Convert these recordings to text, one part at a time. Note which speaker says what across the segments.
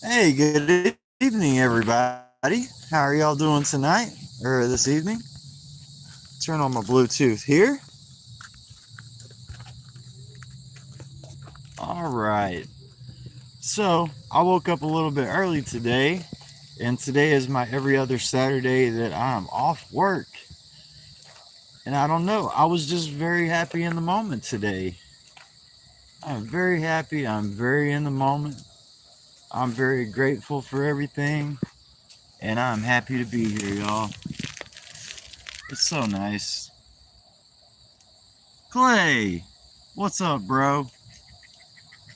Speaker 1: Hey, good evening, everybody. How are y'all doing tonight or this evening? Turn on my Bluetooth here. All right. So, I woke up a little bit early today, and today is my every other Saturday that I'm off work. And I don't know, I was just very happy in the moment today. I'm very happy. I'm very in the moment. I'm very grateful for everything, and I'm happy to be here, y'all. It's so nice. Clay, what's up, bro?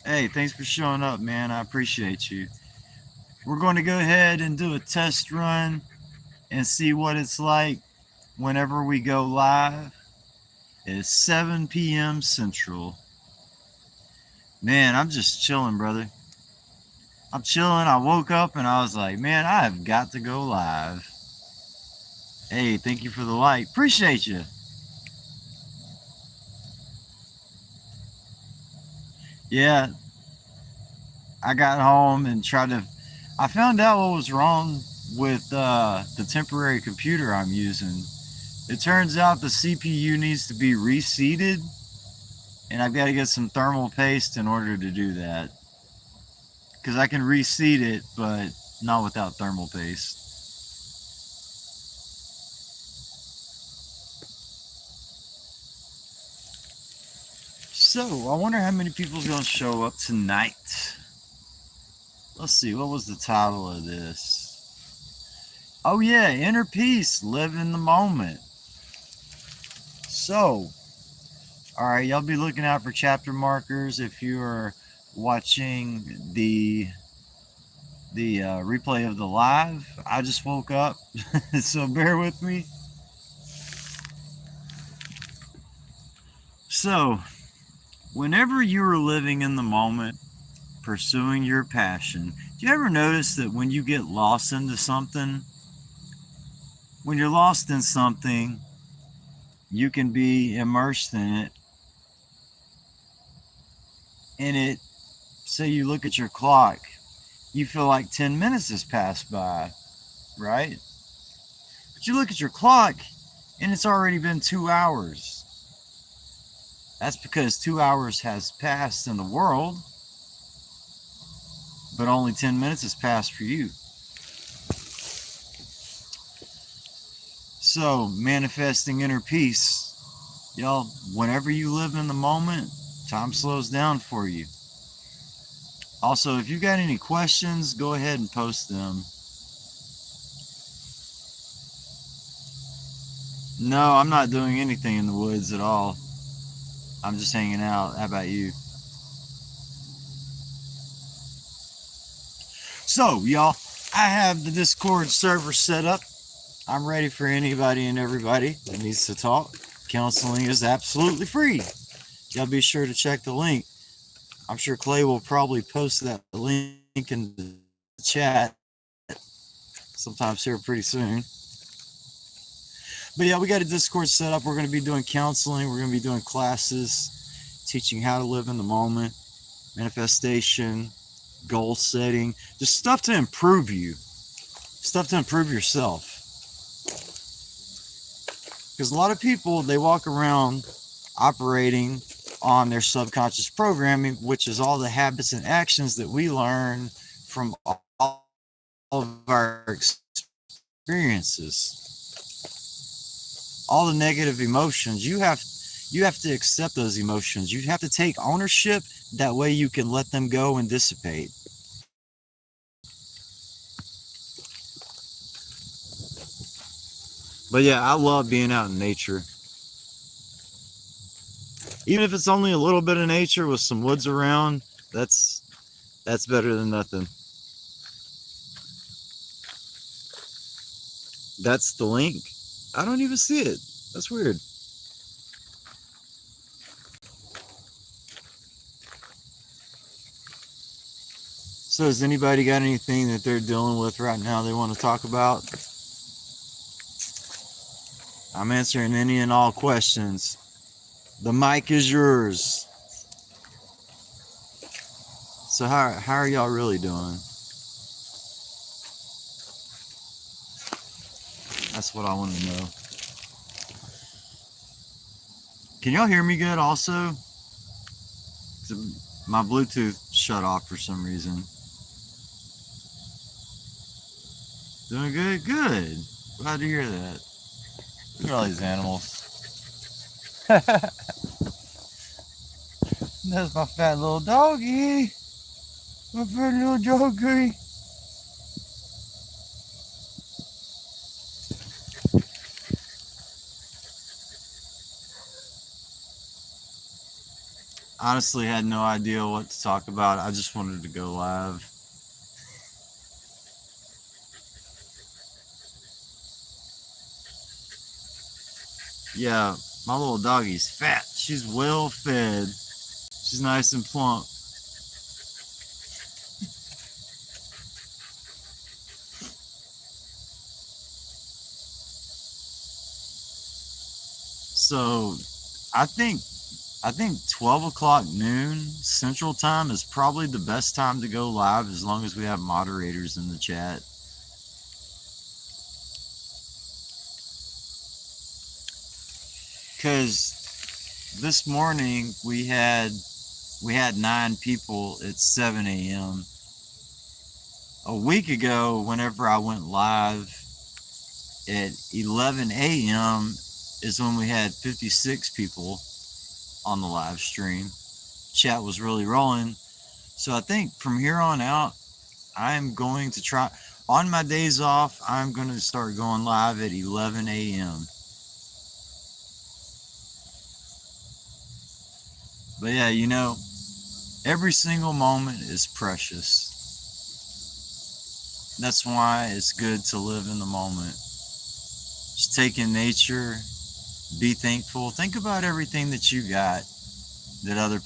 Speaker 1: Hey, thanks for showing up, man. I appreciate you. We're going to go ahead and do a test run and see what it's like whenever we go live. It's 7 p.m. Central. Man, I'm just chilling, brother. I'm chilling. I woke up and I was like, man, I have got to go live. Hey, thank you for the like. Appreciate you. Yeah, I got home and tried to. I found out what was wrong with the temporary computer I'm using. It turns out the CPU needs to be reseated, and I've got to get some thermal paste in order to do that. Because I can reseat it, but not without thermal paste. So, I wonder how many people's going to show up tonight. Let's see, what was the title of this? Oh, yeah, Inner Peace, Live in the Moment. So, all right, y'all be looking out for chapter markers if you are watching the replay of the live. I just woke up, so bear with me. So, whenever you are living in the moment, pursuing your passion, do you ever notice that when you get lost into something, when you're lost in something, you can be immersed in it, and it, say you look at your clock, you feel like 10 minutes has passed by, right? But you look at your clock, and it's already been 2 hours. That's because 2 hours has passed in the world, but only 10 minutes has passed for you. So, manifesting inner peace, y'all, whenever you live in the moment, time slows down for you. Also, if you got any questions, go ahead and post them. No, I'm not doing anything in the woods at all. I'm just hanging out. How about you? So, y'all, I have the Discord server set up. I'm ready for anybody and everybody that needs to talk. Counseling is absolutely free. Y'all be sure to check the link. I'm sure Clay will probably post that link in the chat sometimes here pretty soon. But yeah, we got a Discord set up. We're going to be doing counseling. We're going to be doing classes, teaching how to live in the moment, manifestation, goal setting, just stuff to improve you, stuff to improve yourself. Because a lot of people, they walk around operating on their subconscious programming, which is all the habits and actions that we learn from all of our experiences. All the negative emotions, you have to accept those emotions. You have to take ownership. That way you can let them go and dissipate. But yeah, I love being out in nature. Even if it's only a little bit of nature with some woods around, that's better than nothing. That's the link. I don't even see it. That's weird. So has anybody got anything that they're dealing with right now they want to talk about? I'm answering any and all questions. The mic is yours. So how are y'all really doing? That's what I want to know. Can y'all hear me good also? My Bluetooth shut off for some reason. Doing good? Good. Glad to hear that. Look at all these animals. That's my fat little doggy. My fat little doggy. Honestly, had no idea what to talk about. I just wanted to go live. Yeah, my little doggy's fat. She's well fed. She's nice and plump. So I think 12 o'clock noon Central Time is probably the best time to go live, as long as we have moderators in the chat. Because this morning we had 9 people at 7 a.m. A week ago, whenever I went live at 11 a.m. is when we had 56 people on the live stream. Chat was really rolling. So I think from here on out, I'm going to try, on my days off, I'm going to start going live at 11 a.m. But yeah, you know, every single moment is precious. That's why it's good to live in the moment. Just take in nature, be thankful. Think about everything that you got that a lot of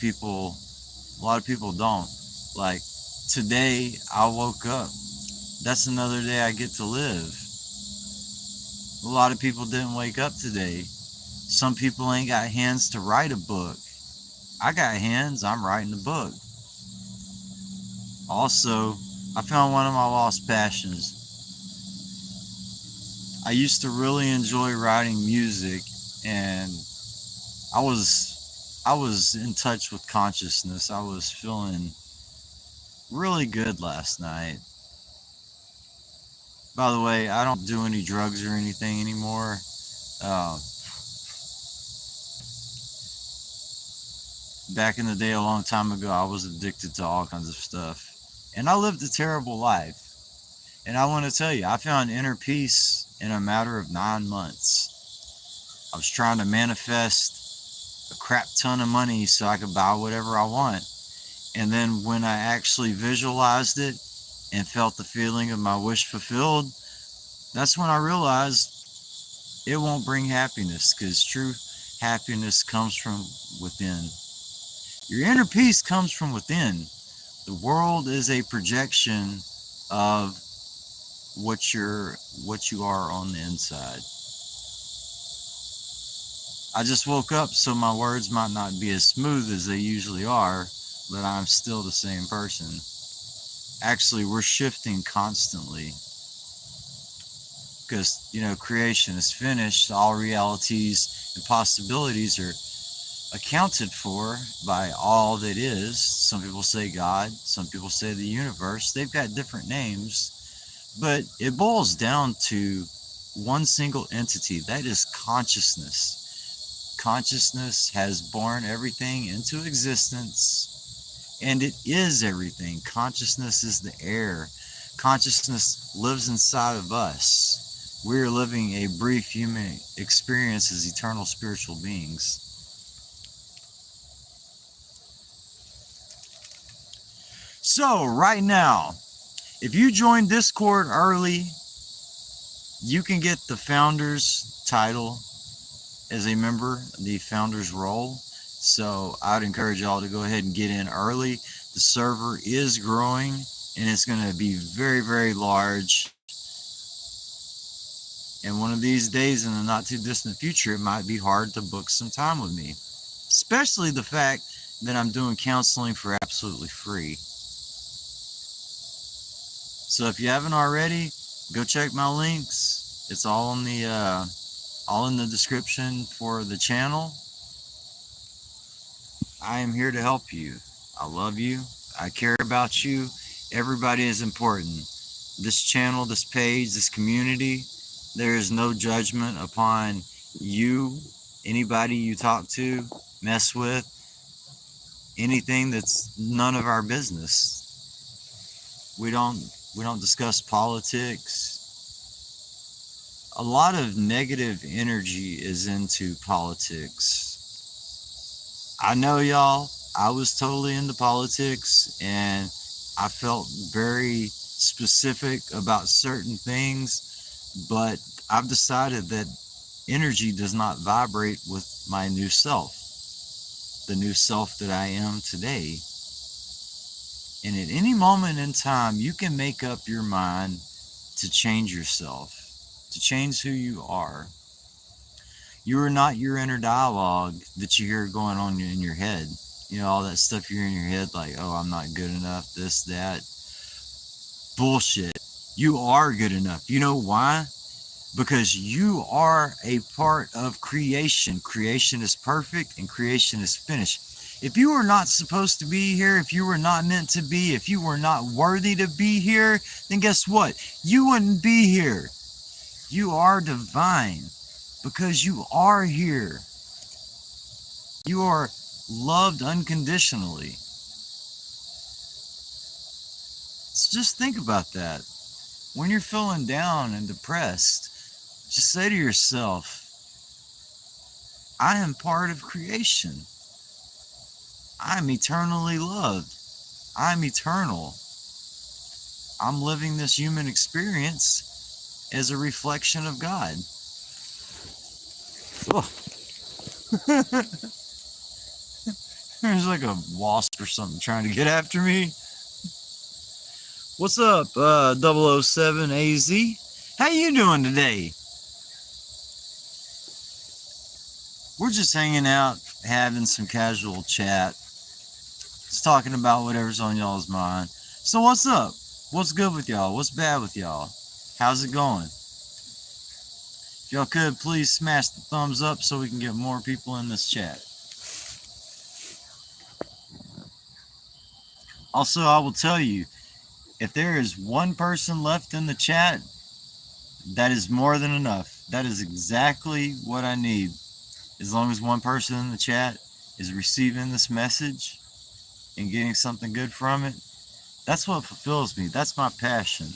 Speaker 1: people don't. Like today, I woke up. That's another day I get to live. A lot of people didn't wake up today. Some people ain't got hands to write a book. I got hands, I'm writing a book. Also, I found one of my lost passions. I used to really enjoy writing music, and I was in touch with consciousness. I was feeling really good last night. By the way, I don't do any drugs or anything anymore. Back in the day, a long time ago, I was addicted to all kinds of stuff. And I lived a terrible life. And I want to tell you, I found inner peace in a matter of 9 months. I was trying to manifest a crap ton of money so I could buy whatever I want. And then when I actually visualized it and felt the feeling of my wish fulfilled, that's when I realized it won't bring happiness, because true happiness comes from within. Your inner peace comes from within. The world is a projection of what you are on the inside. I just woke up, so my words might not be as smooth as they usually are, but I'm still the same person. Actually, we're shifting constantly, because, you know, creation is finished. All realities and possibilities are accounted for by all that is. Some people say God, some people say the universe. They've got different names, but it boils down to one single entity. That is consciousness. Consciousness has born everything into existence, and it is everything. Consciousness is the air. Consciousness lives inside of us. We're living a brief human experience as eternal spiritual beings. So right now, if you join Discord early, you can get the founder's title as a member, the founder's role. So I'd encourage y'all to go ahead and get in early. The server is growing, and it's going to be very, very large. And one of these days in the not too distant future, it might be hard to book some time with me, especially the fact that I'm doing counseling for absolutely free. So if you haven't already, go check my links It's all in the description for the channel. I am here to help you. I love you. I care about you. Everybody is important. This channel, this page, this community, there is no judgment upon you, anybody you talk to, mess with, anything that's none of our business. We don't discuss politics. A lot of negative energy is into politics. I know, y'all, I was totally into politics and I felt very specific about certain things, but I've decided that energy does not vibrate with my new self, the new self that I am today. And at any moment in time, you can make up your mind to change yourself, to change who you are. You are not your inner dialogue that you hear going on in your head. You know, all that stuff you hear in your head, like, oh, I'm not good enough, this, that. Bullshit. You are good enough. You know why? Because you are a part of creation. Creation is perfect and creation is finished. If you were not supposed to be here, if you were not meant to be, if you were not worthy to be here, then guess what? You wouldn't be here. You are divine because you are here. You are loved unconditionally. So just think about that. When you're feeling down and depressed, just say to yourself, I am part of creation. I'm eternally loved. I'm eternal. I'm living this human experience as a reflection of God. Oh. There's like a wasp or something trying to get after me. What's up, 007 AZ? How you doing today? We're just hanging out, having some casual chat. Just talking about whatever's on y'all's mind. So what's up? What's good with y'all? What's bad with y'all? How's it going? If y'all could, please smash the thumbs up so we can get more people in this chat. Also, I will tell you, if there is one person left in the chat, that is more than enough. That is exactly what I need. As long as one person in the chat is receiving this message and getting something good from it, that's what fulfills me. That's my passion.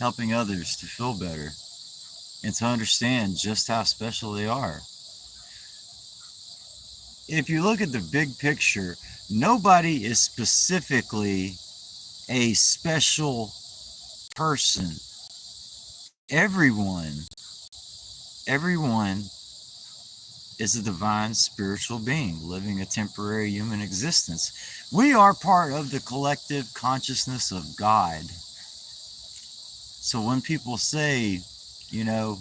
Speaker 1: Helping others to feel better and to understand just how special they are. If you look at the big picture, nobody is specifically a special person. Everyone is a divine spiritual being living a temporary human existence. We are part of the collective consciousness of God. So when people say, you know,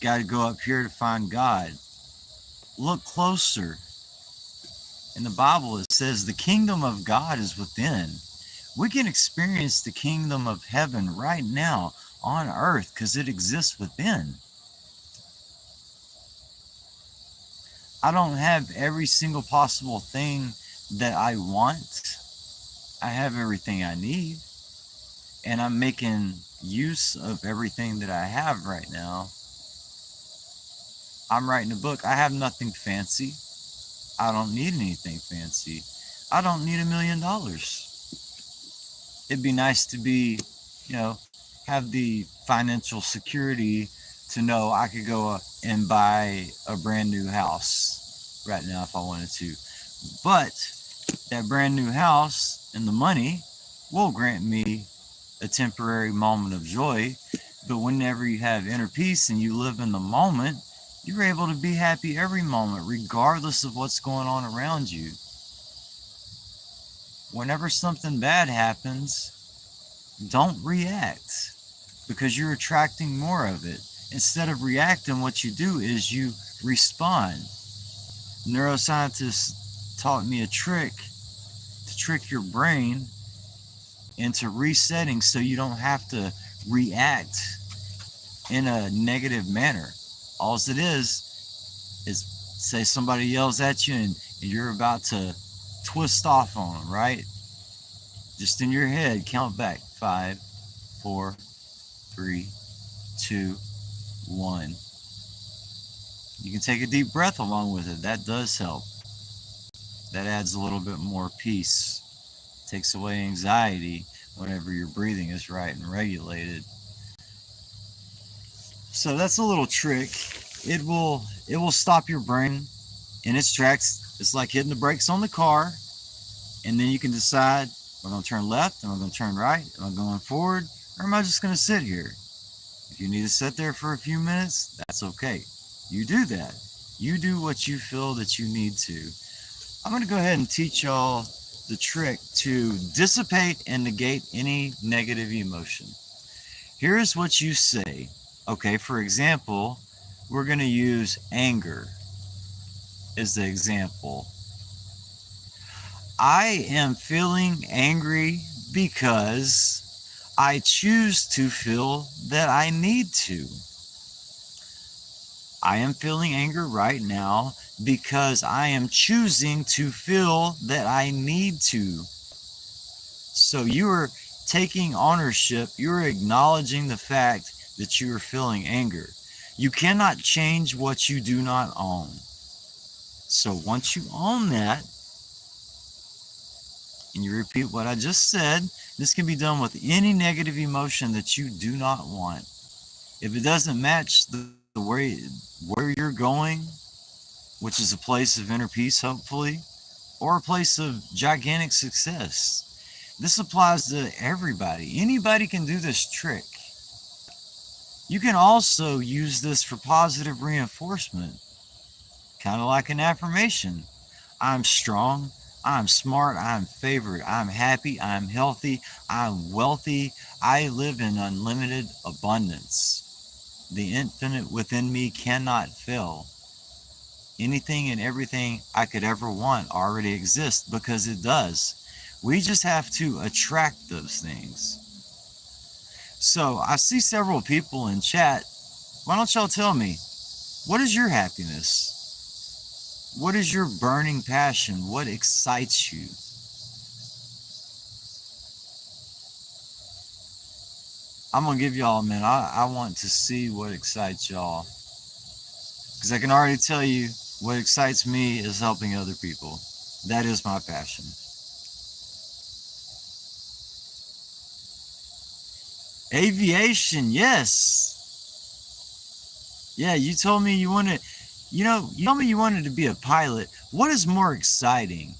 Speaker 1: got to go up here to find God, look closer. In the Bible it says the kingdom of God is within. We can experience the kingdom of heaven right now on earth because it exists within. I don't have every single possible thing that I want. I have everything I need. And I'm making use of everything that I have right now. I'm writing a book. I have nothing fancy. I don't need anything fancy. I don't need $1 million. It'd be nice to be, you know, have the financial security to know I could go and buy a brand new house right now if I wanted to. But that brand new house and the money will grant me a temporary moment of joy. But whenever you have inner peace and you live in the moment, you're able to be happy every moment, regardless of what's going on around you. Whenever something bad happens, don't react, because you're attracting more of it. Instead of reacting, what you do is you respond. Neuroscientists taught me a trick to trick your brain into resetting so you don't have to react in a negative manner. All it is say somebody yells at you and you're about to twist off on them, right? Just in your head, count back 5, 4, 3, 2, 1. You can take a deep breath along with it. That does help. That adds a little bit more peace. Takes away anxiety whenever your breathing is right and regulated. So that's a little trick. It will stop your brain in its tracks. It's like hitting the brakes on the car, and then you can decide, am I going to turn left? Am I going to turn right? Am I going forward? Or am I just going to sit here? If you need to sit there for a few minutes, that's okay. You do that. You do what you feel that you need to. I'm going to go ahead and teach y'all the trick to dissipate and negate any negative emotion. Here is what you say. Okay, for example, we're going to use anger as the example. I am feeling angry because I choose to feel that I need to. I am feeling anger right now because I am choosing to feel that I need to. So you are taking ownership. You're acknowledging the fact that you are feeling anger. You cannot change what you do not own. So once you own that, and you repeat what I just said, this can be done with any negative emotion that you do not want. If it doesn't match the way where you're going, which is a place of inner peace, hopefully, or a place of gigantic success. This applies to everybody. Anybody can do this trick. You can also use this for positive reinforcement, kind of like an affirmation. I'm strong, I'm smart, I'm favored, I'm happy, I'm healthy, I'm wealthy, I live in unlimited abundance. The infinite within me cannot fail. Anything and everything I could ever want already exists, because it does. We just have to attract those things. So I see several people in chat. Why don't y'all tell me, what is your happiness? What is your burning passion? What excites you? I'm going to give y'all a minute. I want to see what excites y'all. Because I can already tell you what excites me is helping other people. That is my passion. Aviation, yes. Yeah, you told me you wanted, you told me you wanted to be a pilot. What is more exciting?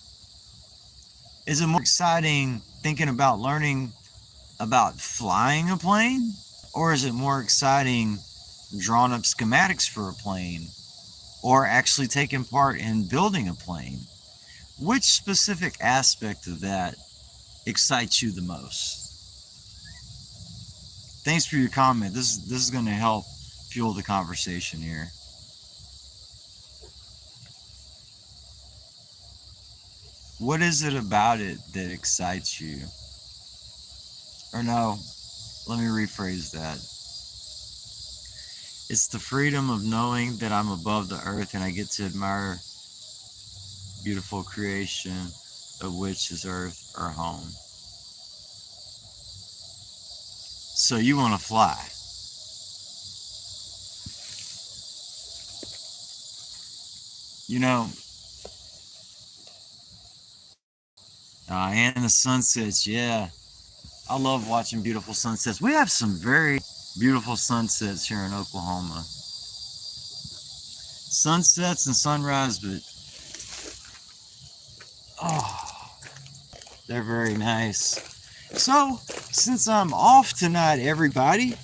Speaker 1: Is it more exciting thinking about learning about flying a plane? Or is it more exciting drawing up schematics for a plane? Or actually taking part in building a plane? Which specific aspect of that excites you the most? Thanks for your comment. This is going to help fuel the conversation here. What is it about it that excites you? Or no, let me rephrase that. It's the freedom of knowing that I'm above the earth and I get to admire beautiful creation, of which is earth our home. So you want to fly. And the sunsets, yeah. I love watching beautiful sunsets. We have some very beautiful sunsets here in Oklahoma. Sunsets and sunrise, but they're very nice. So, since I'm off tonight, everybody,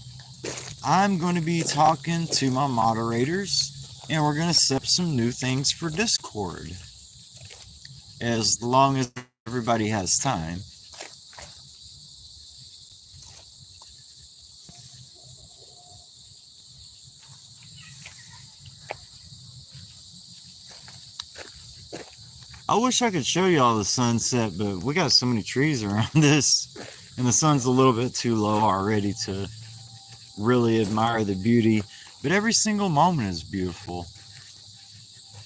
Speaker 1: I'm going to be talking to my moderators, and we're going to set up some new things for Discord, as long as everybody has time. I wish I could show you all the sunset, but we got so many trees around this, and the sun's a little bit too low already to really admire the beauty, but every single moment is beautiful.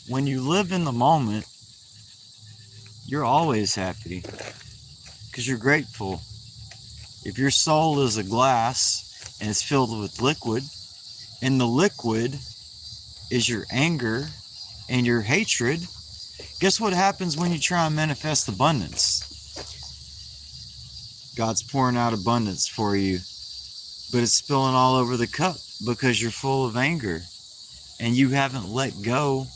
Speaker 1: When you live in the moment, you're always happy because you're grateful. If your soul is a glass and it's filled with liquid, and the liquid is your anger and your hatred, guess what happens when you try and manifest abundance? God's pouring out abundance for you, but it's spilling all over the cup because you're full of anger and you haven't let go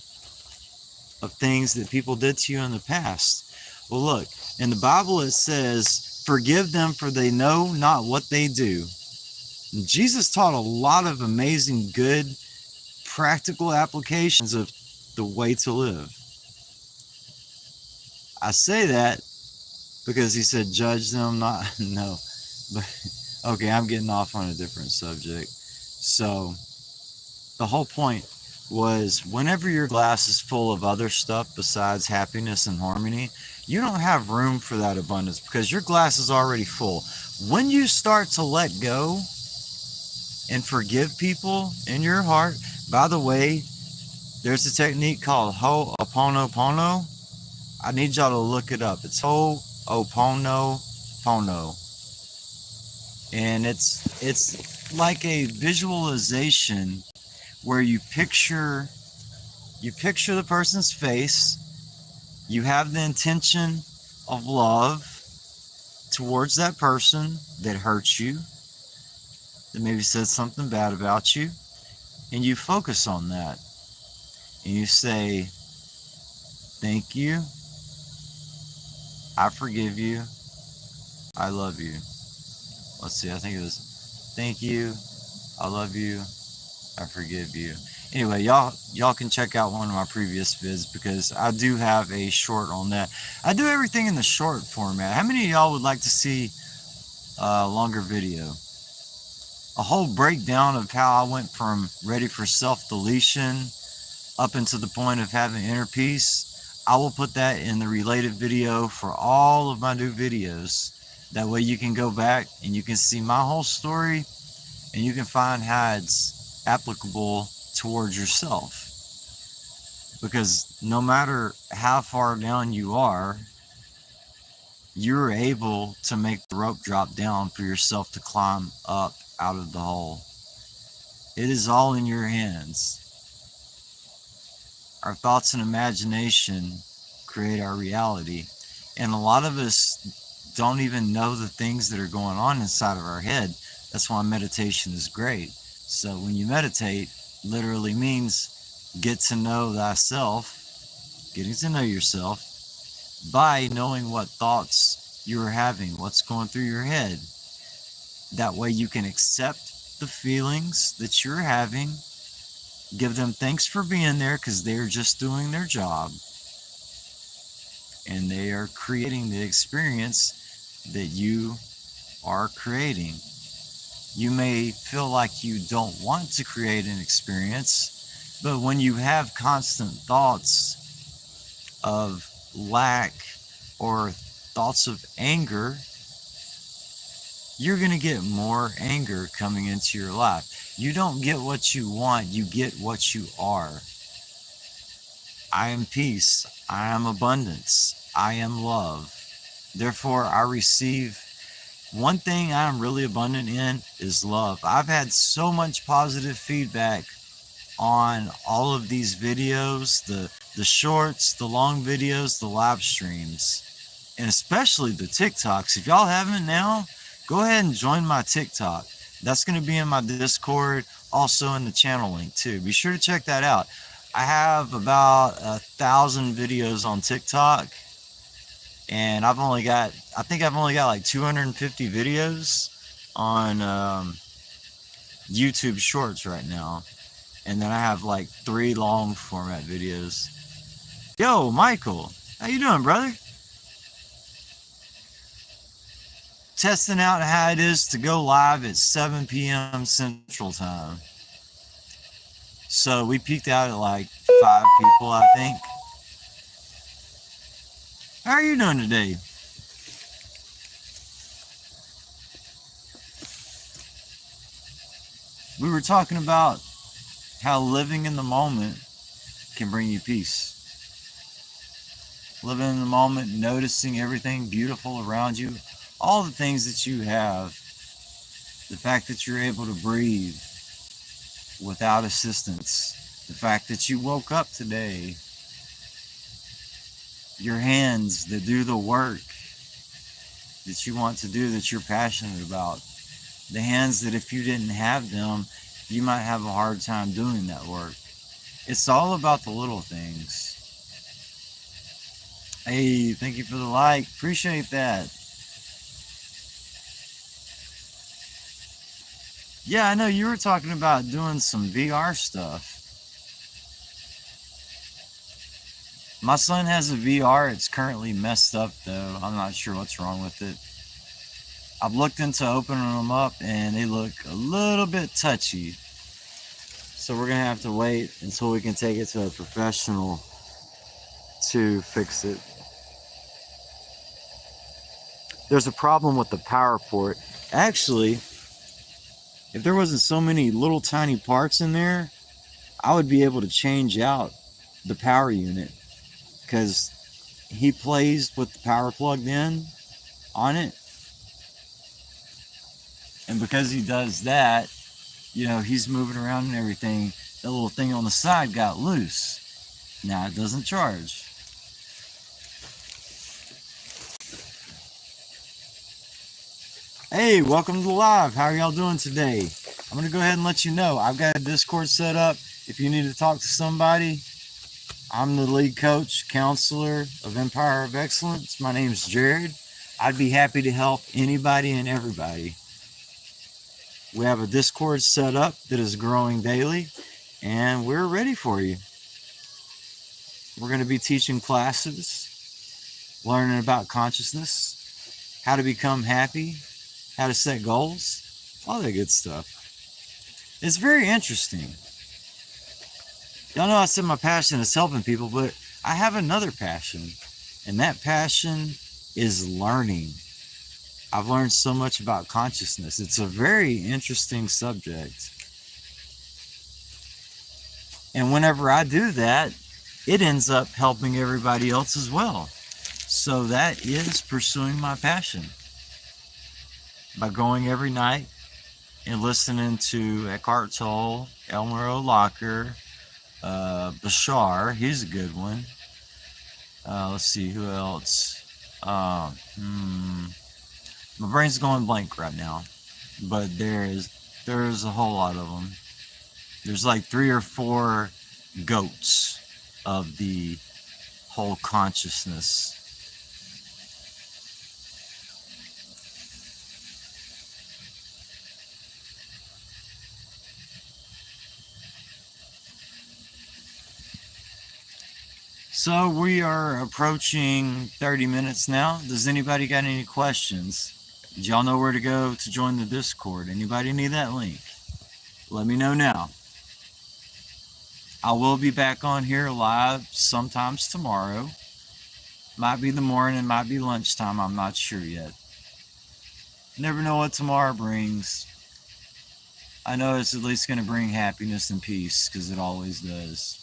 Speaker 1: of things that people did to you in the past. Well, look, in the Bible it says, forgive them for they know not what they do. And Jesus taught a lot of amazing, good, practical applications of the way to live. I say that because he said, judge them not, no, but okay, I'm getting off on a different subject. So the whole point was, whenever your glass is full of other stuff besides happiness and harmony, you don't have room for that abundance because your glass is already full. When you start to let go and forgive people in your heart, by the way, there's a technique called Ho'oponopono. I need y'all to look it up. It's Ho'oponopono. And it's like a visualization where you picture the person's face, you have the intention of love towards that person that hurt you, that maybe said something bad about you, and you focus on that. And you say, thank you, I forgive you, I love you. Let's see, I think it was, thank you, I love you, I forgive you. Anyway, y'all can check out one of my previous vids because I do have a short on that. I do everything in the short format. How many of y'all would like to see a longer video? A whole breakdown of how I went from ready for self-deletion up into the point of having inner peace. I will put that in the related video for all of my new videos. That way you can go back and you can see my whole story and you can find how it's applicable towards yourself. Because no matter how far down you are, you're able to make the rope drop down for yourself to climb up out of the hole. It is all in your hands. Our thoughts and imagination create our reality. And a lot of us don't even know the things that are going on inside of our head. That's why meditation is great. So when you meditate, literally means get to know thyself, getting to know yourself by knowing what thoughts you're having, what's going through your head. That way you can accept the feelings that you're having, give them thanks for being there because they're just doing their job and they are creating the experience that you are creating. You may feel like you don't want to create an experience, but when you have constant thoughts of lack or thoughts of anger, you're going to get more anger coming into your life. You don't get what you want, you get what you are. I am peace, I am abundance, I am love. Therefore, I receive. One thing I'm really abundant in is love. I've had so much positive feedback on all of these videos, the shorts, the long videos, the live streams, and especially the TikToks. If y'all haven't now, go ahead and join my TikTok. That's going to be in my Discord, also in the channel link too. Be sure to check that out. I have about 1,000 videos on TikTok, and I think I've only got like 250 videos on YouTube Shorts right now. And then I have like 3 long format videos. Yo, Michael, how you doing, brother? Testing out how it is to go live at 7 p.m. Central Time. So we peaked out at like 5 people, I think. How are you doing today? We were talking about how living in the moment can bring you peace. Living in the moment, noticing everything beautiful around you, all the things that you have, the fact that you're able to breathe without assistance, the fact that you woke up today, your hands that do the work that you want to do, that you're passionate about, the hands that if you didn't have them, you might have a hard time doing that work. It's all about the little things. Hey, thank you for the like. Appreciate that. Yeah, I know you were talking about doing some VR stuff. My son has a VR. It's currently messed up, though. I'm not sure what's wrong with it. I've looked into opening them up, and they look a little bit touchy. So we're going to have to wait until we can take it to a professional to fix it. There's a problem with the power port. Actually, if there wasn't so many little tiny parts in there, I would be able to change out the power unit, because he plays with the power plugged in on it. And because he does that, you know, he's moving around and everything. That little thing on the side got loose. Now it doesn't charge. Hey, welcome to the live. How are y'all doing today? I'm going to go ahead and let you know. I've got a Discord set up. If you need to talk to somebody, I'm the lead coach, counselor of Empire of Excellence. My name's Jared. I'd be happy to help anybody and everybody. We have a Discord set up that is growing daily, and we're ready for you. We're going to be teaching classes, learning about consciousness, how to become happy, how to set goals, all that good stuff. It's very interesting. Y'all know I said my passion is helping people, but I have another passion, and that passion is learning. I've learned so much about consciousness. It's a very interesting subject. And whenever I do that, it ends up helping everybody else as well. So that is pursuing my passion. By going every night and listening to Eckhart Tolle, Elmer O. Locker, Bashar, he's a good one. Let's see, who else? My brain's going blank right now, but there's a whole lot of them. There's like 3 or 4 goats of the whole consciousness. So we are approaching 30 minutes now. Does anybody got any questions? Did y'all know where to go to join the Discord? Anybody need that link? Let me know now. I will be back on here live sometimes tomorrow. Might be the morning, might be lunchtime, I'm not sure yet. Never know what tomorrow brings. I know it's at least going to bring happiness and peace, because it always does.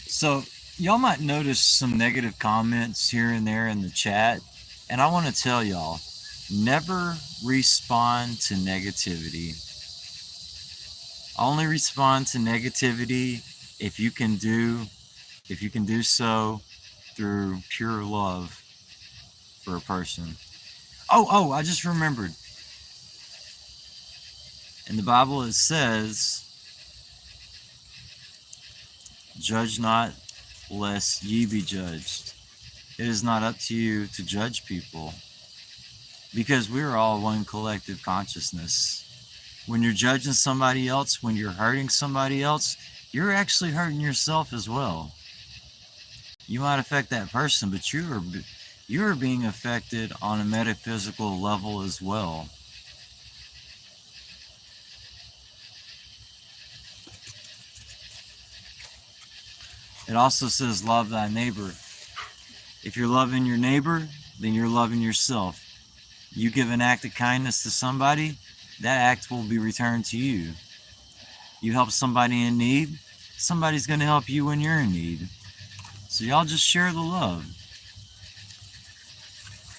Speaker 1: So y'all might notice some negative comments here and there in the chat, and I want to tell y'all, never respond to negativity. Only respond to negativity if you can do so through pure love for a person. Oh, I just remembered. In the Bible it says, judge not, lest ye be judged. It is not up to you to judge people, because we're all one collective consciousness. When you're judging somebody else, when you're hurting somebody else, you're actually hurting yourself as well. You might affect that person, but you're being affected on a metaphysical level as well. It also says love thy neighbor. If you're loving your neighbor, then you're loving yourself. You give an act of kindness to somebody, that act will be returned to you. You help somebody in need, somebody's going to help you when you're in need. So y'all just share the love.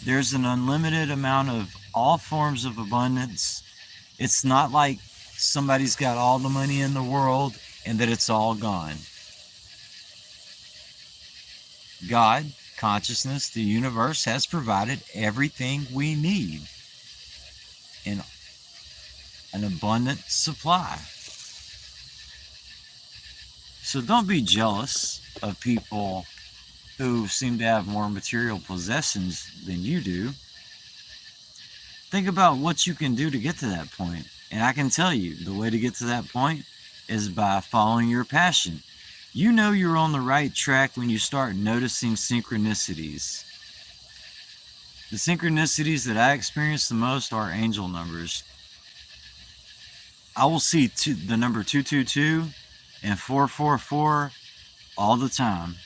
Speaker 1: There's an unlimited amount of all forms of abundance. It's not like somebody's got all the money in the world and that it's all gone. God, consciousness, the universe has provided everything we need in an abundant supply. So don't be jealous of people who seem to have more material possessions than you do. Think about what you can do to get to that point. And I can tell you, the way to get to that point is by following your passion. You know you're on the right track when you start noticing synchronicities. The synchronicities that I experience the most are angel numbers. I will see the number 222 and 444 all the time.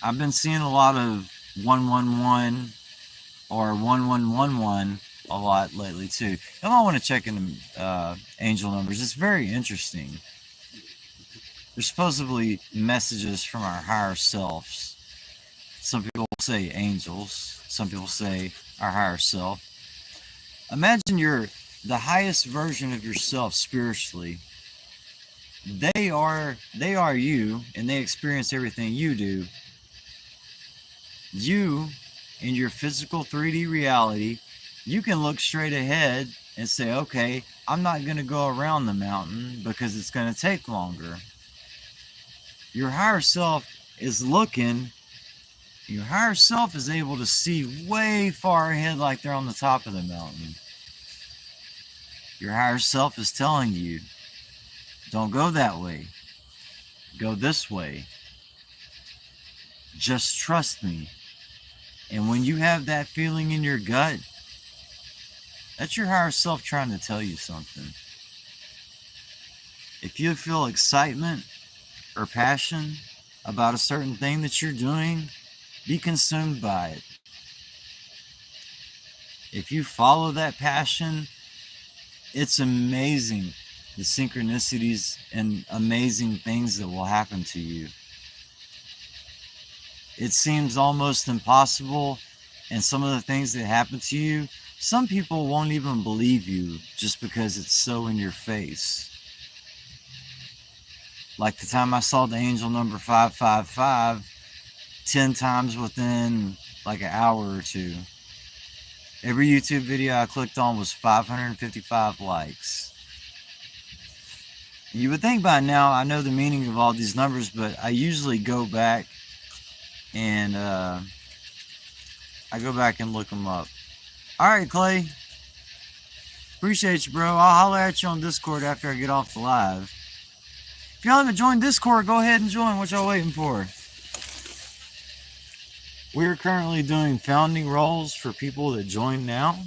Speaker 1: I've been seeing a lot of 111 or 1111 a lot lately too. You might want to check in angel numbers. It's very interesting. They're supposedly messages from our higher selves. Some people say angels. Some people say our higher self. Imagine you're the highest version of yourself spiritually. They are you, and they experience everything you do. You, in your physical 3D reality, you can look straight ahead and say, okay, I'm not going to go around the mountain because it's going to take longer. Your higher self is looking. Your higher self is able to see way far ahead like they're on the top of the mountain. Your higher self is telling you, don't go that way. Go this way. Just trust me. And when you have that feeling in your gut, that's your higher self trying to tell you something. If you feel excitement or passion about a certain thing that you're doing, be consumed by it. If you follow that passion, it's amazing the synchronicities and amazing things that will happen to you. It seems almost impossible, and some of the things that happen to you, some people won't even believe you just because it's so in your face. Like the time I saw the angel number 555 10 times within like an hour or two. Every YouTube video I clicked on was 555 likes. You would think by now I know the meaning of all these numbers, but I usually go back and look them up. Alright, Clay. Appreciate you, bro. I'll holler at you on Discord after I get off the live. If y'all haven't joined Discord, go ahead and join. What y'all waiting for? We're currently doing founding roles for people that join now.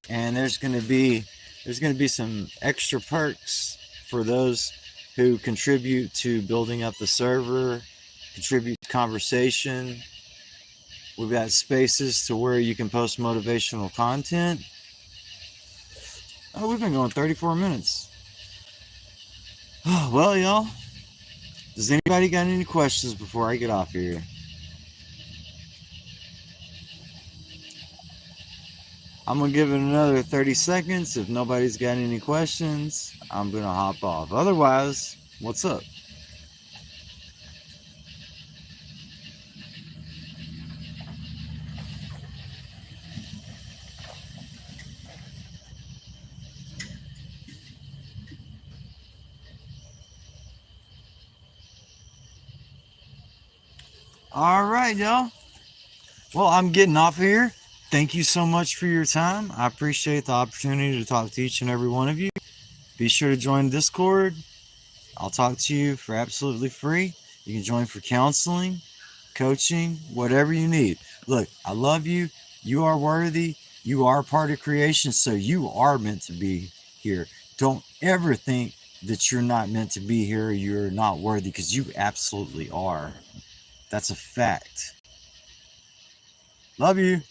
Speaker 1: And there's gonna be some extra perks for those who contribute to building up the server, contribute to conversation. We've got spaces to where you can post motivational content. Oh, we've been going 34 minutes. Oh, well, y'all, does anybody got any questions before I get off here? I'm going to give it another 30 seconds. If nobody's got any questions, I'm going to hop off. Otherwise, what's up? All right, y'all. Well, I'm getting off here. Thank you so much for your time. I appreciate the opportunity to talk to each and every one of you. Be sure to join Discord. I'll talk to you for absolutely free. You can join for counseling. coaching, whatever you need. Look, I love you. You are worthy. You are part of creation, so you are meant to be here. Don't ever think that you're not meant to be here or you're not worthy, because you absolutely are. That's a fact. Love you.